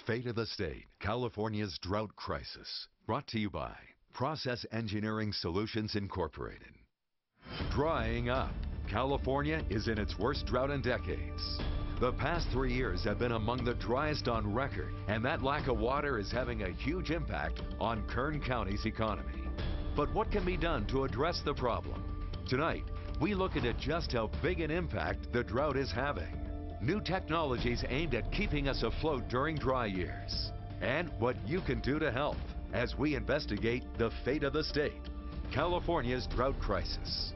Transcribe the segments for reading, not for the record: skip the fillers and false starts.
Fate of the State, California's Drought Crisis. Brought to you by Process Engineering Solutions Incorporated. Drying up. California is in its worst drought in decades. The past 3 years have been among the driest on record, and that lack of water is having a huge impact on Kern County's economy. But what can be done to address the problem? Tonight, we look into just how big an impact the drought is having. New technologies aimed at keeping us afloat during dry years. And what you can do to help as we investigate the fate of the state, California's drought crisis.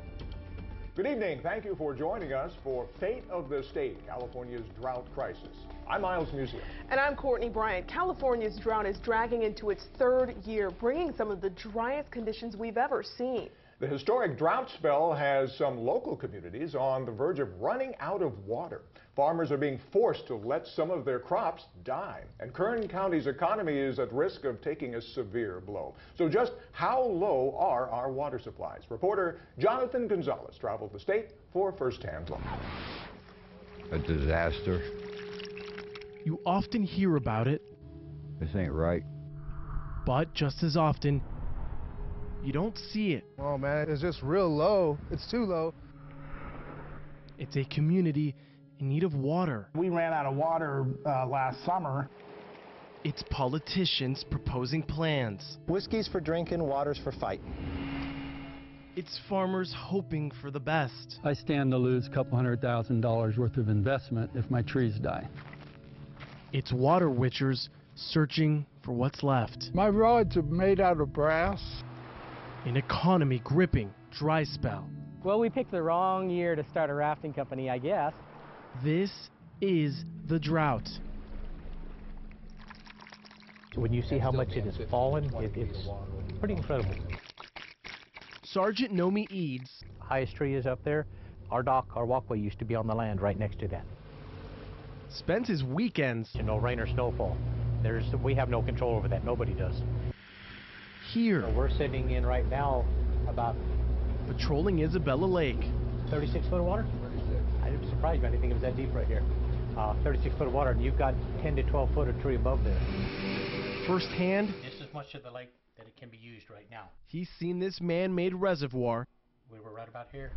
Good evening. Thank you for joining us for Fate of the State, California's drought crisis. I'm Miles Musial. And I'm Courtney Bryant. California's drought is dragging into its third year, bringing some of the driest conditions we've ever seen. The historic drought spell has some local communities on the verge of running out of water. Farmers are being forced to let some of their crops die. And Kern County's economy is at risk of taking a severe blow. So just how low are our water supplies? Reporter Jonathan Gonzalez traveled the state for a first-hand look. A disaster. You often hear about it. This ain't right. But just as often, you don't see it. Oh man, it's just real low. It's too low. It's a community in need of water. We ran out of water last summer. It's politicians proposing plans. Whiskey's for drinking, water's for fighting. It's farmers hoping for the best. I stand to lose a couple $100,000 worth of investment if my trees die. It's water witchers searching for what's left. My rods are made out of brass. An economy gripping dry spell. Well, we picked the wrong year to start a rafting company, I guess. This is the drought. When you see how much it has fallen, it's pretty incredible. Sergeant Nomi Eads. Highest tree is up there. Our walkway used to be on the land right next to that. Spends his weekends. No rain or snowfall. We have no control over that. Nobody does. Here. So we're sitting in right now about patrolling Isabella Lake. 36 foot of water? I was surprised by anything. It was that deep right here. 36 foot of water, and you've got 10 to 12 foot of tree above there. Firsthand, this is much of the lake that it can be used right now. He's seen this man-made reservoir. We were right about here.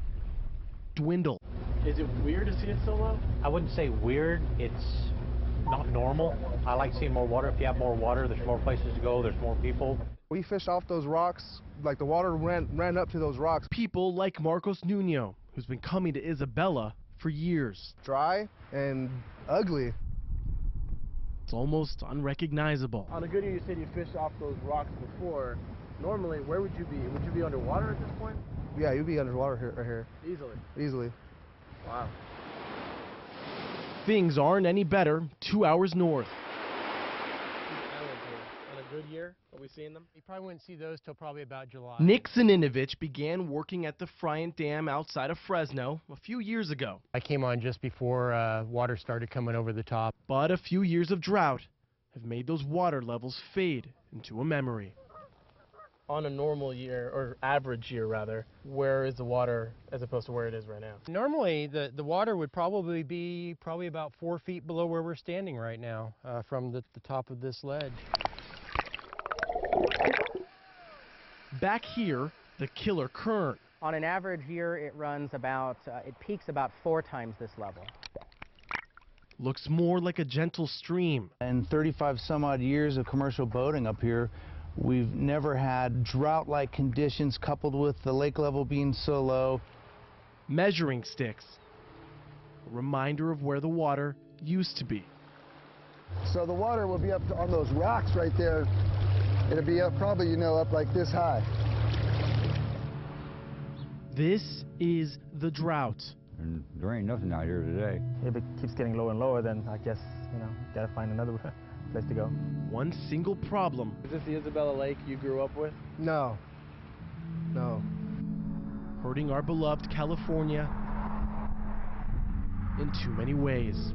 Dwindle. Is it weird to see it so low? I wouldn't say weird. It's not normal. I like seeing more water. If you have more water, there's more places to go. There's more people. We fished off those rocks, like the water ran up to those rocks. People like Marcos Nuno, who's been coming to Isabella for years. Dry and ugly. It's almost unrecognizable. On a good year, you said you fished off those rocks before. Normally, where would you be? Would you be underwater at this point? Yeah, you'd be underwater here, right here. Easily? Easily. Wow. Things aren't any better 2 hours north. Good year? Are we seeing them? You probably wouldn't see those till probably about July. Nick Zaninovich began working at the Friant Dam outside of Fresno a few years ago. I came on just before water started coming over the top. But a few years of drought have made those water levels fade into a memory. On a normal year, or average year rather, where is the water as opposed to where it is right now? Normally, the water would probably be about 4 feet below where we're standing right now from the top of this ledge. Back here, the killer Kern. On an average year, it runs about, it peaks about 4 times this level. Looks more like a gentle stream. In 35 some odd years of commercial boating up here, we've never had drought-like conditions coupled with the lake level being so low. Measuring sticks. A reminder of where the water used to be. So the water will be up on those rocks right there. It'll be up probably, up like this high. This is the drought. And there ain't nothing out here today. If it keeps getting lower and lower, then I guess, gotta find another place to go. One single problem. Is this the Isabella Lake you grew up with? No. No. Hurting our beloved California in too many ways.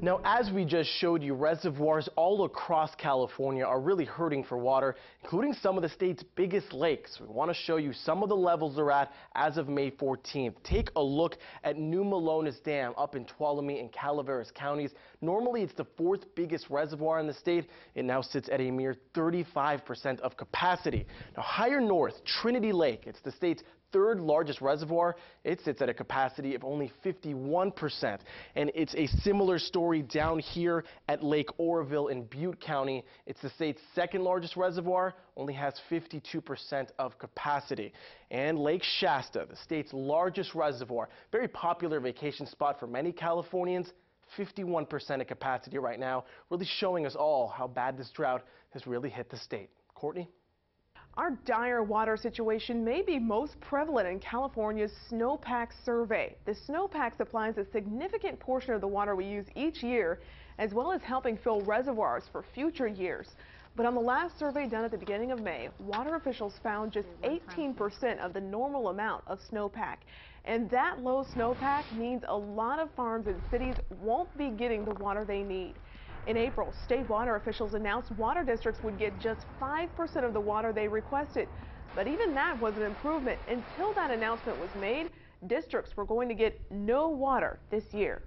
Now, as we just showed you, reservoirs all across California are really hurting for water, including some of the state's biggest lakes. We want to show you some of the levels they're at as of May 14th. Take a look at New Melones Dam up in Tuolumne and Calaveras counties. Normally, it's the fourth biggest reservoir in the state. It now sits at a mere 35% of capacity. Now, higher north, Trinity Lake, it's the state's third largest reservoir. It sits at a capacity of only 51%. And it's a similar story down here at Lake Oroville in Butte County. It's the state's second largest reservoir, only has 52% of capacity. And Lake Shasta, the state's largest reservoir, very popular vacation spot for many Californians, 51% of capacity right now, really showing us all how bad this drought has really hit the state. Courtney? Our dire water situation may be most prevalent in California's snowpack survey. The snowpack supplies a significant portion of the water we use each year, as well as helping fill reservoirs for future years. But on the last survey done at the beginning of May, water officials found just 18% of the normal amount of snowpack. And that low snowpack means a lot of farms and cities won't be getting the water they need. In April, state water officials announced water districts would get just 5% of the water they requested. But even that was an improvement. Until that announcement was made, districts were going to get no water this year.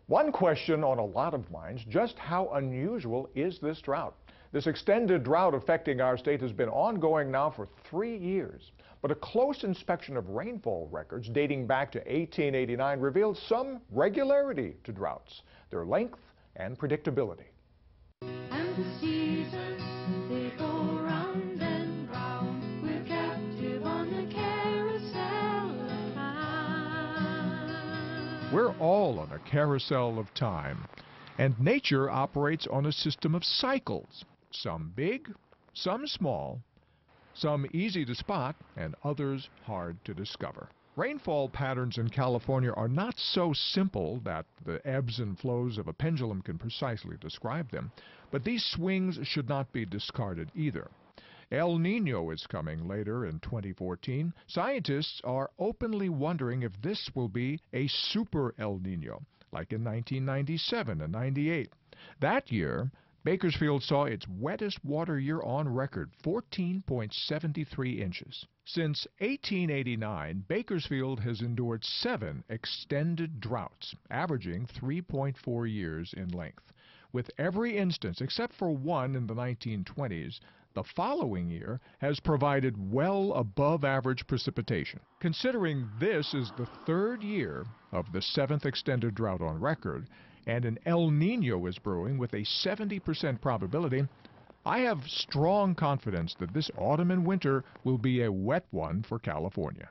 One question on a lot of minds, just how unusual is this drought? This extended drought affecting our state has been ongoing now for 3 years. But a close inspection of rainfall records dating back to 1889 revealed some regularity to droughts, their length and predictability. And the seasons, they go round and round. We're captive on the carousel of time. We're all on a carousel of time, and nature operates on a system of cycles, some big, some small, some easy to spot, and others hard to discover. Rainfall patterns in California are not so simple that the ebbs and flows of a pendulum can precisely describe them, but these swings should not be discarded either. El Nino is coming later in 2014. Scientists are openly wondering if this will be a super El Nino, like in 1997 and 98. That year, Bakersfield saw its wettest water year on record, 14.73 inches. Since 1889, Bakersfield has endured 7 extended droughts, averaging 3.4 years in length. With every instance, except for one in the 1920s, the following year has provided well above average precipitation. Considering this is the 3rd year of the 7th extended drought on record, and an El Nino is brewing with a 70% probability, I have strong confidence that this autumn and winter will be a wet one for California.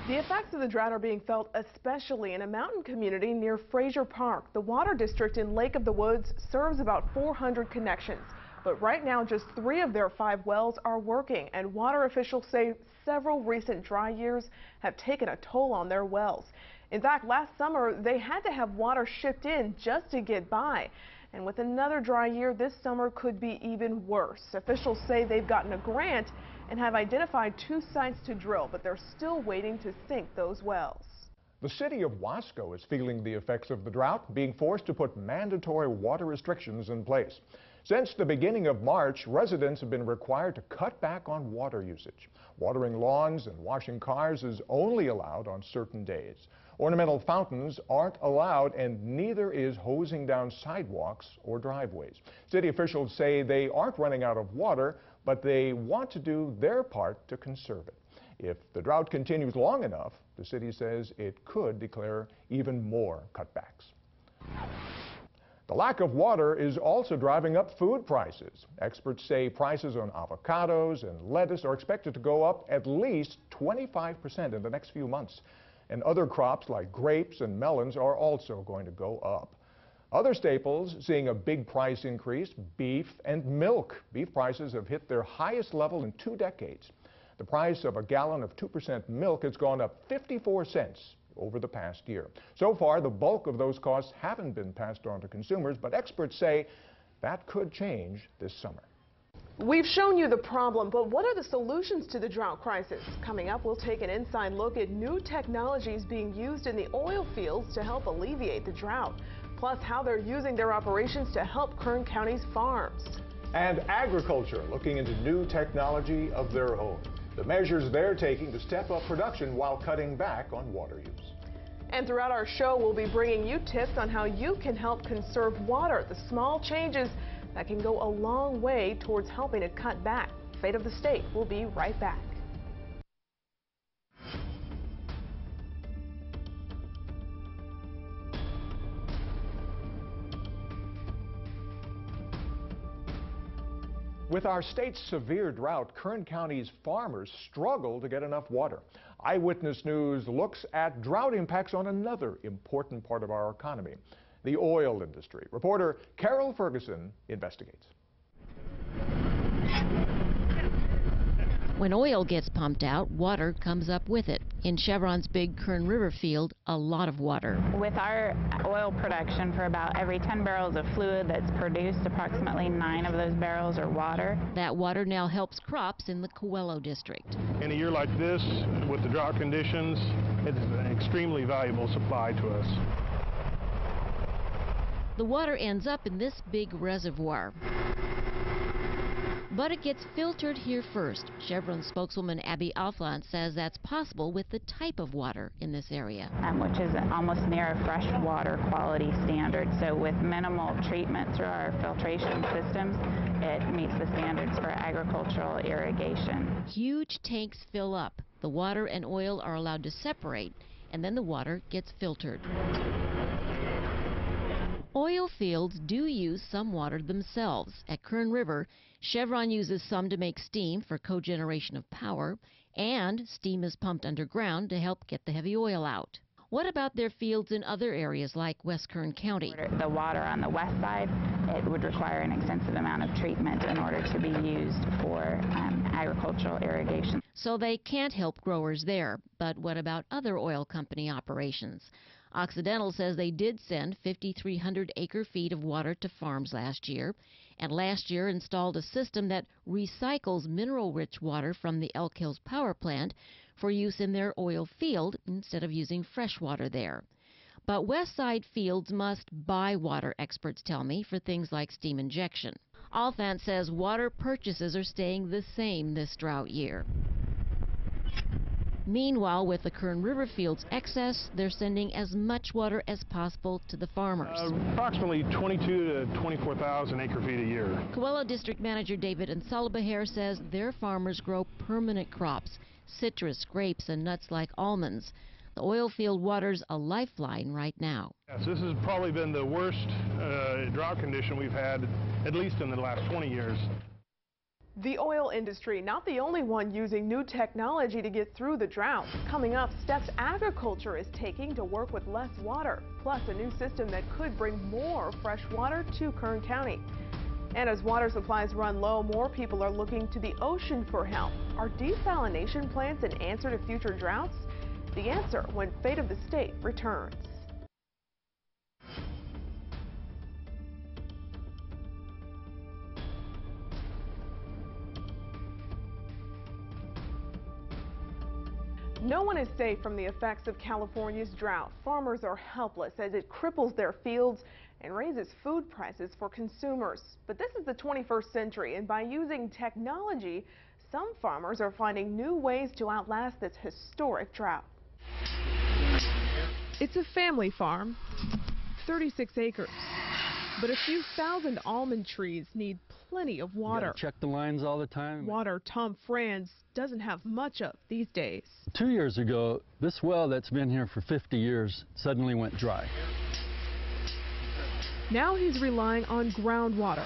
The effects of the drought are being felt especially in a mountain community near Fraser Park. The water district in Lake of the Woods serves about 400 connections. But right now, just 3 of their 5 wells are working, and water officials say several recent dry years have taken a toll on their wells. In fact, last summer, they had to have water shipped in just to get by. And with another dry year, this summer could be even worse. Officials say they've gotten a grant and have identified 2 sites to drill, but they're still waiting to sink those wells. The city of Wasco is feeling the effects of the drought, being forced to put mandatory water restrictions in place. Since the beginning of March, residents have been required to cut back on water usage. Watering lawns and washing cars is only allowed on certain days. Ornamental fountains aren't allowed, and neither is hosing down sidewalks or driveways. City officials say they aren't running out of water, but they want to do their part to conserve it. If the drought continues long enough, the city says it could declare even more cutbacks. The lack of water is also driving up food prices. Experts say prices on avocados and lettuce are expected to go up at least 25% in the next few months. And other crops like grapes and melons are also going to go up. Other staples seeing a big price increase: beef and milk. Beef prices have hit their highest level in 2 decades. The price of a gallon of 2% milk has gone up 54 cents over the past year. So far, the bulk of those costs haven't been passed on to consumers, but experts say that could change this summer. We've shown you the problem, but what are the solutions to the drought crisis? Coming up, we'll take an inside look at new technologies being used in the oil fields to help alleviate the drought. plus how they're using their operations to help Kern County's farms. And agriculture looking into new technology of their own. The measures they're taking to step up production while cutting back on water use. And throughout our show, we'll be bringing you tips on how you can help conserve water, the small changes that can go a long way towards helping to cut back. Fate of the State. We'll be right back. With our state's severe drought, Kern County's farmers struggle to get enough water. Eyewitness News looks at drought impacts on another important part of our economy, the oil industry. Reporter Carol Ferguson investigates. When oil gets pumped out, water comes up with it. In Chevron's big Kern River field, a lot of water. With our oil production, for about every 10 barrels of fluid that's produced, approximately 9 of those barrels are water. That water now helps crops in the Coelho district. In a year like this, with the drought conditions, it's an extremely valuable supply to us. The water ends up in this big reservoir. But it gets filtered here first. Chevron spokeswoman Abby Alflant says that's possible with the type of water in this area. Which is almost near a fresh water quality standard. So with minimal treatment through our filtration systems, it meets the standards for agricultural irrigation. Huge tanks fill up. The water and oil are allowed to separate, and then the water gets filtered. Oil fields do use some water themselves. At Kern River, Chevron uses some to make steam for cogeneration of power, and steam is pumped underground to help get the heavy oil out. What about their fields in other areas like West Kern County? The water on the west side, it would require an extensive amount of treatment in order to be used for agricultural irrigation. So they can't help growers there. But what about other oil company operations? Occidental says they did send 5,300 acre-feet of water to farms last year, and last year installed a system that recycles mineral-rich water from the Elk Hills power plant for use in their oil field instead of using fresh water there. But West Side fields must buy water, experts tell me, for things like steam injection. Alfant says water purchases are staying the same this drought year. Meanwhile, with the Kern River field's excess, they're sending as much water as possible to the farmers. Approximately 22 to 24,000 acre-feet a year. Coelho District Manager David Ansalabaher says their farmers grow permanent crops, citrus, grapes, and nuts like almonds. The oil field water's a lifeline right now. Yes, this has probably been the worst drought condition we've had, at least in the last 20 years. The oil industry, not the only one using new technology to get through the drought. Coming up, steps agriculture is taking to work with less water, plus a new system that could bring more fresh water to Kern County. And as water supplies run low, more people are looking to the ocean for help. Are desalination plants an answer to future droughts? The answer when Fate of the State returns. No one is safe from the effects of California's drought. Farmers are helpless as it cripples their fields and raises food prices for consumers. But this is the 21st century, and by using technology, some farmers are finding new ways to outlast this historic drought. It's a family farm, 36 acres. But a few thousand almond trees need plenty of water. Check the lines all the time. Water Tom Franz doesn't have much of these days. 2 years ago, this well that's been here for 50 years suddenly went dry. Now he's relying on groundwater.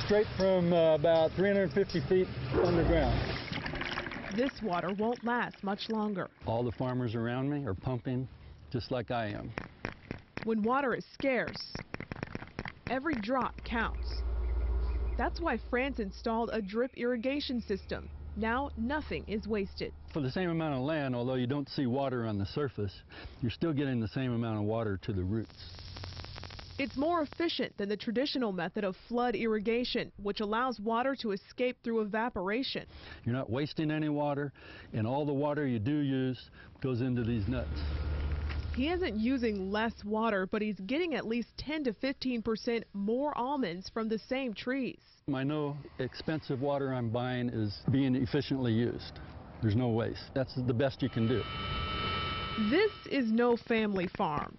Straight from about 350 feet underground. This water won't last much longer. All the farmers around me are pumping just like I am. When water is scarce, every drop counts. That's why France installed a drip irrigation system. Now nothing is wasted. For the same amount of land, although you don't see water on the surface, you're still getting the same amount of water to the roots. It's more efficient than the traditional method of flood irrigation, which allows water to escape through evaporation. You're not wasting any water, and all the water you do use goes into these nuts. He isn't using less water, but he's getting at least 10 to 15% more almonds from the same trees. I know expensive water I'm buying is being efficiently used. There's no waste. That's the best you can do. This is no family farm.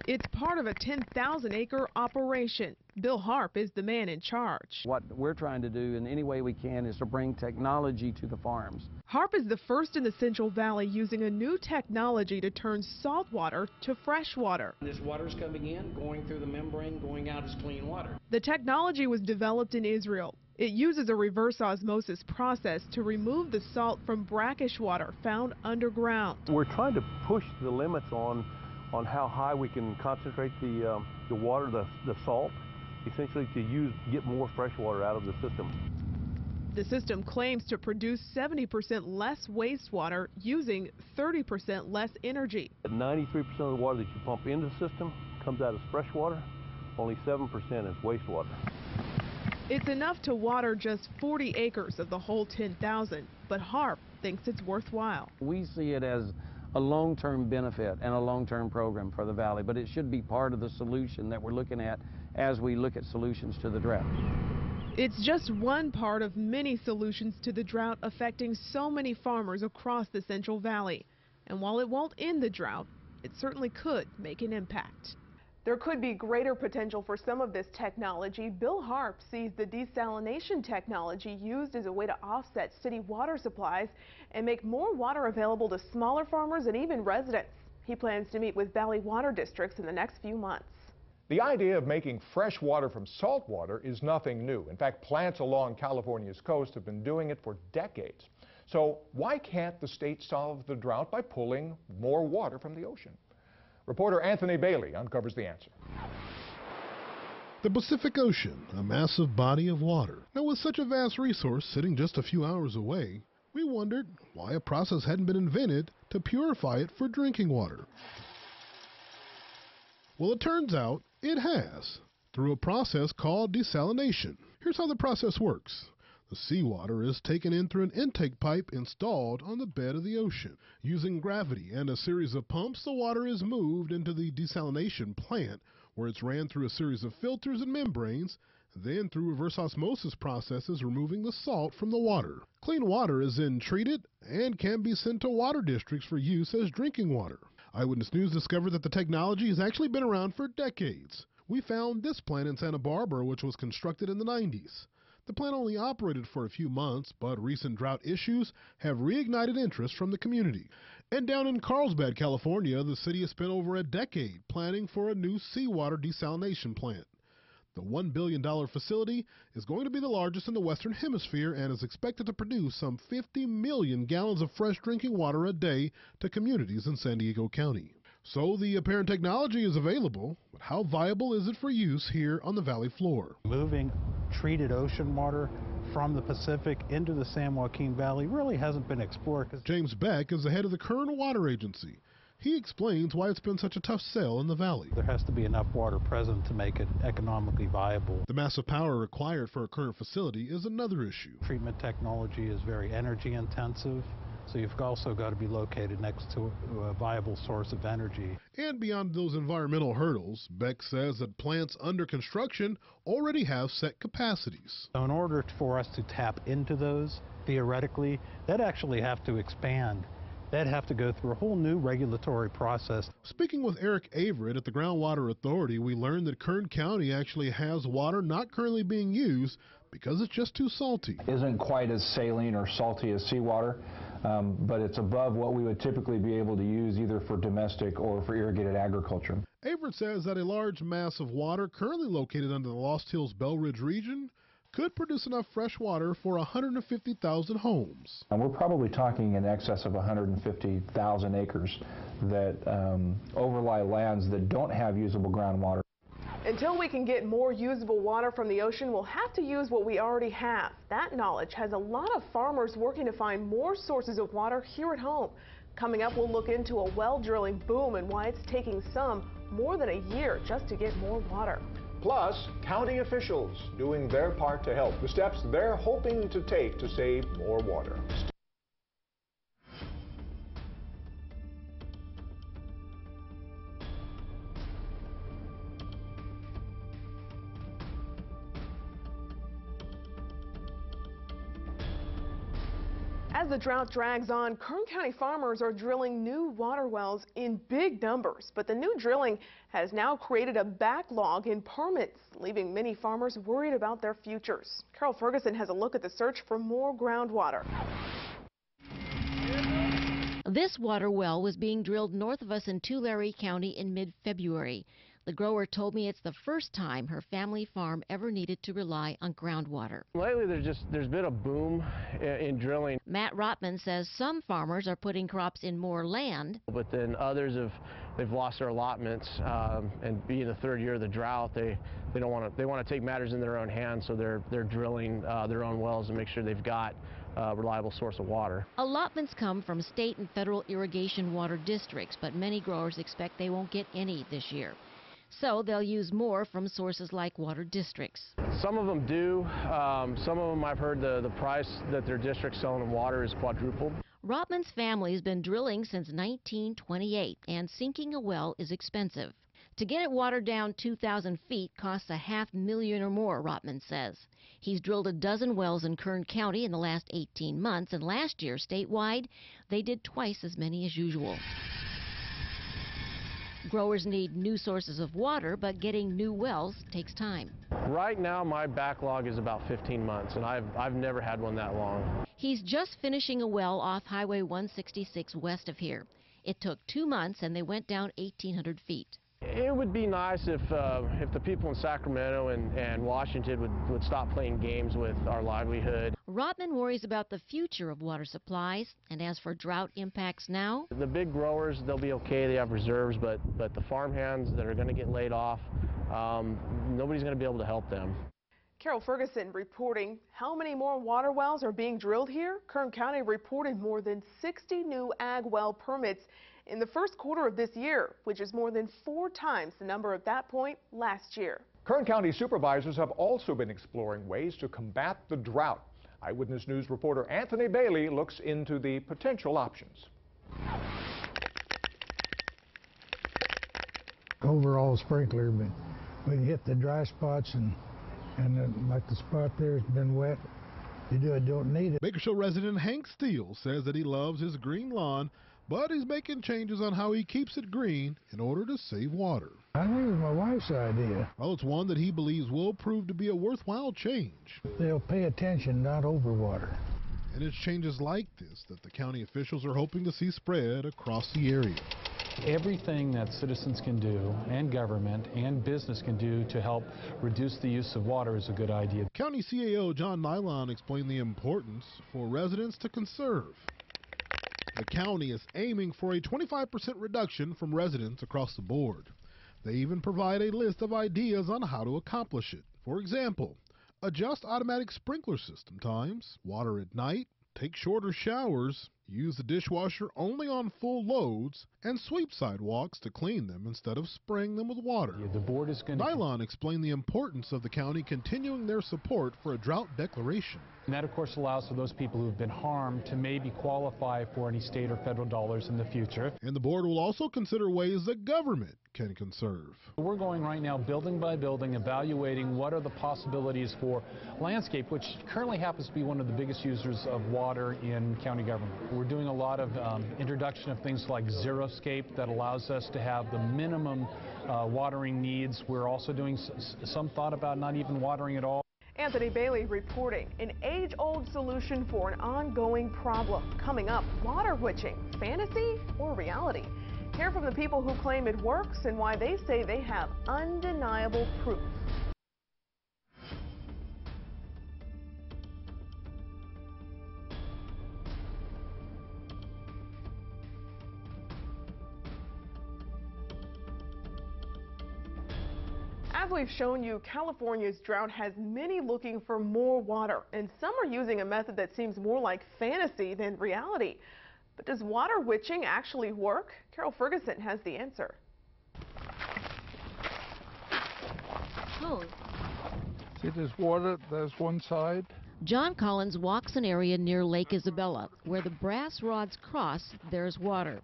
It's part of a 10,000-acre operation. Bill Harp is the man in charge. What we're trying to do in any way we can is to bring technology to the farms. Harp is the first in the Central Valley using a new technology to turn salt water to fresh water. This water's coming in, going through the membrane, going out as clean water. The technology was developed in Israel. It uses a reverse osmosis process to remove the salt from brackish water found underground. We're trying to push the limits on how high we can concentrate the water, the salt, essentially to get more fresh water out of the system. The system claims to produce 70% less wastewater using 30% less energy. 93% of the water that you pump into the system comes out as fresh water, only 7% is wastewater. It's enough to water just 40 acres of the whole 10,000, but Harp thinks it's worthwhile. We see it as a long-term benefit and a long-term program for the valley, but it should be part of the solution that we're looking at as we look at solutions to the drought. It's just one part of many solutions to the drought affecting so many farmers across the Central Valley. And while it won't end the drought, it certainly could make an impact. There could be greater potential for some of this technology. Bill Harp sees the desalination technology used as a way to offset city water supplies and make more water available to smaller farmers and even residents. He plans to meet with Valley water districts in the next few months. The idea of making fresh water from salt water is nothing new. In fact, plants along California's coast have been doing it for decades. So why can't the state solve the drought by pulling more water from the ocean? Reporter Anthony Bailey uncovers the answer. The Pacific Ocean, a massive body of water. Now, with such a vast resource sitting just a few hours away, we wondered why a process hadn't been invented to purify it for drinking water. Well, it turns out it has, through a process called desalination. Here's how the process works. The seawater is taken in through an intake pipe installed on the bed of the ocean. Using gravity and a series of pumps, the water is moved into the desalination plant, where it's ran through a series of filters and membranes, then through reverse osmosis processes removing the salt from the water. Clean water is then treated and can be sent to water districts for use as drinking water. Eyewitness News discovered that the technology has actually been around for decades. We found this plant in Santa Barbara, which was constructed in the 90s. The plant only operated for a few months, but recent drought issues have reignited interest from the community. And down in Carlsbad, California, the city has spent over a decade planning for a new seawater desalination plant. The $1 billion facility is going to be the largest in the Western Hemisphere and is expected to produce some 50 million gallons of fresh drinking water a day to communities in San Diego County. So the apparent technology is available, but how viable is it for use here on the valley floor? Moving treated ocean water from the Pacific into the San Joaquin Valley really hasn't been explored. James Beck is the head of the Kern Water Agency. He explains why it's been such a tough sell in the valley. There has to be enough water present to make it economically viable. The massive power required for a current facility is another issue. Treatment technology is very energy intensive, so you've also got to be located next to a viable source of energy. And beyond those environmental hurdles, Beck says that plants under construction already have set capacities. So in order for us to tap into those, theoretically, they'd actually have to expand. They'd have to go through a whole new regulatory process. Speaking with Eric Averett at the Groundwater Authority, we learned that Kern County actually has water not currently being used because it's just too salty. Isn't quite as saline or salty as seawater, but it's above what we would typically be able to use either for domestic or for irrigated agriculture. Averett says that a large mass of water currently located under the Lost Hills Bell Ridge region could produce enough fresh water for 150,000 homes. And we're probably talking in excess of 150,000 acres that overlie lands that don't have usable groundwater. Until we can get more usable water from the ocean, we'll have to use what we already have. That knowledge has a lot of farmers working to find more sources of water here at home. Coming up, we'll look into a well drilling boom and why it's taking some more than a year just to get more water. Plus, county officials doing their part to help, the steps they're hoping to take to save more water. As the drought drags on, Kern County farmers are drilling new water wells in big numbers. But the new drilling has now created a backlog in permits, leaving many farmers worried about their futures. Carol Ferguson has a look at the search for more groundwater. This water well was being drilled north of us in Tulare County in mid-February. The grower told me it's the first time her family farm ever needed to rely on groundwater. Lately, there's been a boom in drilling. Matt Rotman says some farmers are putting crops in more land, But then others they've lost their allotments, and being the third year of the drought, they want to take matters in their own hands, so they're drilling their own wells and make sure they've got a reliable source of water. Allotments come from state and federal irrigation water districts, but many growers expect they won't get any this year. So they'll use more from sources like water districts. Some of them do. Some of them I've heard the price that their district's selling them water is quadrupled. Rotman's family has been drilling since 1928, and sinking a well is expensive. To get it watered down 2,000 feet costs $500,000 or more, Rotman says. He's drilled a dozen wells in Kern County in the last 18 months, and last year, statewide, they did twice as many as usual. Growers need new sources of water, but getting new wells takes time. Right now, my backlog is about 15 months, and I've never had one that long. He's just finishing a well off Highway 166 west of here. It took 2 months, and they went down 1,800 feet. It would be nice if the people in Sacramento and Washington would stop playing games with our livelihood. Rotman worries about the future of water supplies, and as for drought impacts now, the big growers, they'll be okay, they have reserves, but the farmhands that are going to get laid off, nobody's going to be able to help them. Carol Ferguson reporting. How many more water wells are being drilled here? Kern County reported more than 60 new ag well permits in the first quarter of this year, which is more than 4 times the number at that point last year. Kern County supervisors have also been exploring ways to combat the drought. Eyewitness News reporter Anthony Bailey looks into the potential options. Overall sprinkler, but we can hit the dry spots and like the spot there has been wet. You don't need it. Bakersfield resident Hank Steele says that he loves his green lawn, but he's making changes on how he keeps it green in order to save water. I think it was my wife's idea. Well, it's one that he believes will prove to be a worthwhile change. They'll pay attention, not overwater. And it's changes like this that the county officials are hoping to see spread across the area. Everything that citizens can do, and government and business can do to help reduce the use of water is a good idea. County CAO John Nylon explained the importance for residents to conserve. The county is aiming for a 25% reduction from residents across the board. They even provide a list of ideas on how to accomplish it. For example, adjust automatic sprinkler system times, water at night, take shorter showers, use the dishwasher only on full loads, and sweep sidewalks to clean them instead of spraying them with water. The board is going to... Nylon explained the importance of the county continuing their support for a drought declaration. And that, of course, allows for those people who have been harmed to maybe qualify for any state or federal dollars in the future. And the board will also consider ways that government can conserve. We're going right now building by building, evaluating what are the possibilities for landscape, which currently happens to be one of the biggest users of water in county government. We're doing a lot of introduction of things like xeriscape that allows us to have the minimum watering needs. We're also doing some thought about not even watering at all. Anthony Bailey reporting. An age-old solution for an ongoing problem. Coming up, water witching, fantasy or reality? Hear from the people who claim it works and why they say they have undeniable proof. As we've shown you, California's drought has many looking for more water, and some are using a method that seems more like fantasy than reality. But does water witching actually work? Carol Ferguson has the answer. Oh. See this water, there's one side. John Collins walks an area near Lake Isabella. Where the brass rods cross, there's water.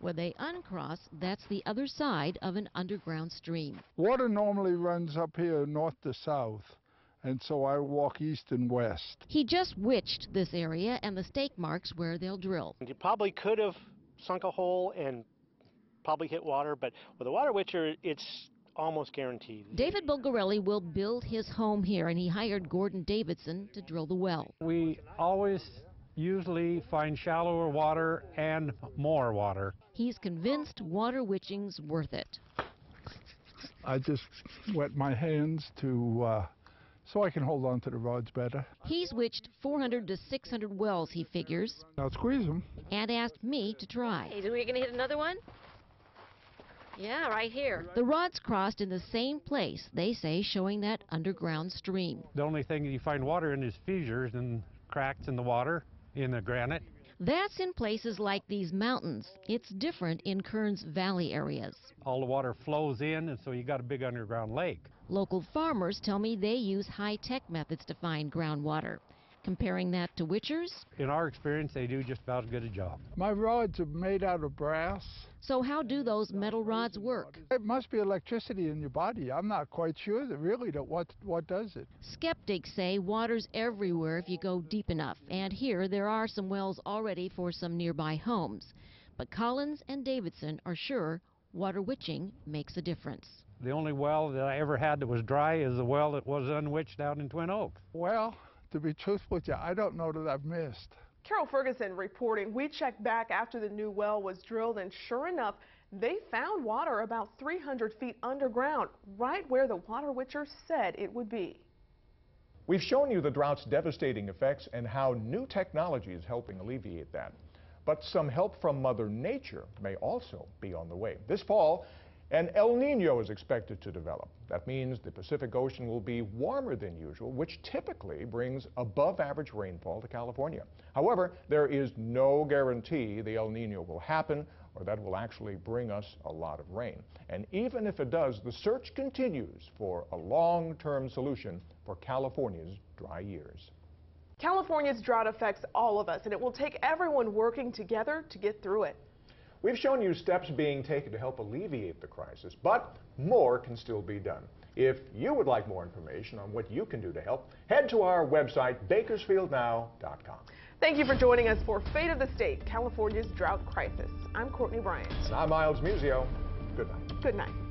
Where they uncross, that's the other side of an underground stream. Water normally runs up here north to south, and so I walk east and west. He just witched this area and the stake marks where they'll drill. You probably could have sunk a hole and probably hit water, but with a water witcher, it's almost guaranteed. David Bulgarelli will build his home here, and he hired Gordon Davidson to drill the well. We always usually find shallower water and more water. He's convinced water witching's worth it. I just wet my hands so I can hold on to the rods better. He's witched 400 to 600 wells, he figures. Now squeeze them. And asked me to try. Hey, are we going to hit another one? Yeah, right here. The rods crossed in the same place, they say, showing that underground stream. The only thing you find water in is fissures and cracks in the water, in the granite. That's in places like these mountains. It's different in Kearns Valley areas. All the water flows in, and so you got a big underground lake. Local farmers tell me they use high-tech methods to find groundwater. Comparing that to witchers? In our experience, they do just about as good a job. My rods are made out of brass. So how do those metal rods work? It must be electricity in your body. I'm not quite sure that really what does it. Skeptics say water's everywhere if you go deep enough. And here there are some wells already for some nearby homes. But Collins and Davidson are sure water witching makes a difference. The only well that I ever had that was dry is the well that was unwitched out in Twin Oaks. Well, to be truthful with you, I don't know that I've missed. Carol Ferguson reporting. We checked back after the new well was drilled, and sure enough, they found water about 300 feet underground, right where the water witcher said it would be. We've shown you the drought's devastating effects and how new technology is helping alleviate that. But some help from Mother Nature may also be on the way. This fall, an El Nino is expected to develop. That means the Pacific Ocean will be warmer than usual, which typically brings above-average rainfall to California. However, there is no guarantee the El Nino will happen or that will actually bring us a lot of rain. And even if it does, the search continues for a long-term solution for California's dry years. California's drought affects all of us, and it will take everyone working together to get through it. We've shown you steps being taken to help alleviate the crisis, but more can still be done. If you would like more information on what you can do to help, head to our website, bakersfieldnow.com. Thank you for joining us for Fate of the State, California's Drought Crisis. I'm Courtney Bryant. And I'm Miles Muzio. Good night. Good night.